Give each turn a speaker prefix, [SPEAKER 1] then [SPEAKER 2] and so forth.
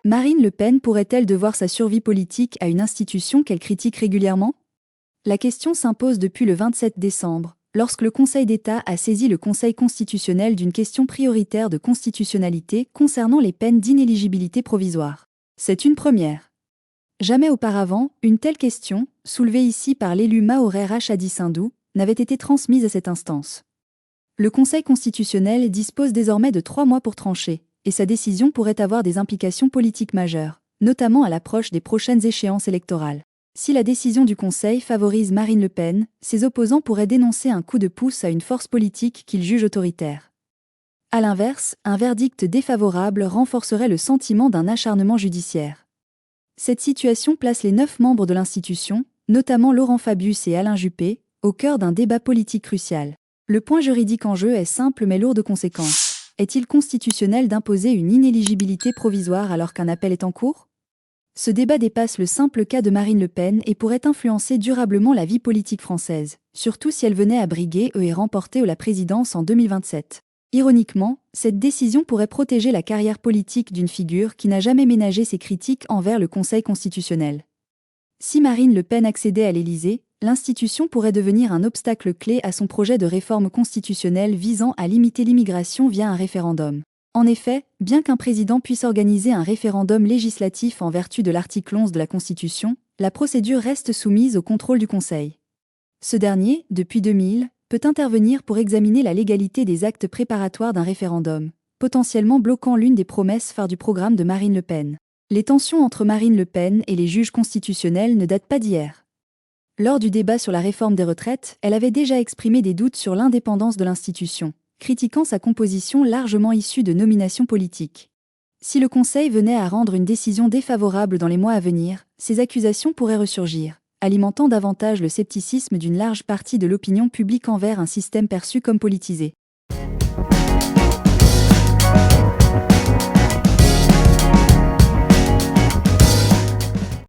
[SPEAKER 1] Marine Le Pen pourrait-elle devoir sa survie politique à une institution qu'elle critique régulièrement? La question s'impose depuis le 27 décembre, lorsque le Conseil d'État a saisi le Conseil constitutionnel d'une question prioritaire de constitutionnalité concernant les peines d'inéligibilité provisoire. C'est une première. Jamais auparavant, une telle question, soulevée ici par l'élu mahorais Rachadi Sindou, n'avait été transmise à cette instance. Le Conseil constitutionnel dispose désormais de 3 mois pour trancher, et sa décision pourrait avoir des implications politiques majeures, notamment à l'approche des prochaines échéances électorales. Si la décision du Conseil favorise Marine Le Pen, ses opposants pourraient dénoncer un coup de pouce à une force politique qu'ils jugent autoritaire. À l'inverse, un verdict défavorable renforcerait le sentiment d'un acharnement judiciaire. Cette situation place les 9 membres de l'institution, notamment Laurent Fabius et Alain Juppé, au cœur d'un débat politique crucial. Le point juridique en jeu est simple mais lourd de conséquences. Est-il constitutionnel d'imposer une inéligibilité provisoire alors qu'un appel est en cours? Ce débat dépasse le simple cas de Marine Le Pen et pourrait influencer durablement la vie politique française, surtout si elle venait à briguer et remporter la présidence en 2027. Ironiquement, cette décision pourrait protéger la carrière politique d'une figure qui n'a jamais ménagé ses critiques envers le Conseil constitutionnel. Si Marine Le Pen accédait à l'Élysée, l'institution pourrait devenir un obstacle clé à son projet de réforme constitutionnelle visant à limiter l'immigration via un référendum. En effet, bien qu'un président puisse organiser un référendum législatif en vertu de l'article 11 de la Constitution, la procédure reste soumise au contrôle du Conseil. Ce dernier, depuis 2000, peut intervenir pour examiner la légalité des actes préparatoires d'un référendum, potentiellement bloquant l'une des promesses phares du programme de Marine Le Pen. Les tensions entre Marine Le Pen et les juges constitutionnels ne datent pas d'hier. Lors du débat sur la réforme des retraites, elle avait déjà exprimé des doutes sur l'indépendance de l'institution, critiquant sa composition largement issue de nominations politiques. Si le Conseil venait à rendre une décision défavorable dans les mois à venir, ces accusations pourraient ressurgir, alimentant davantage le scepticisme d'une large partie de l'opinion publique envers un système perçu comme politisé.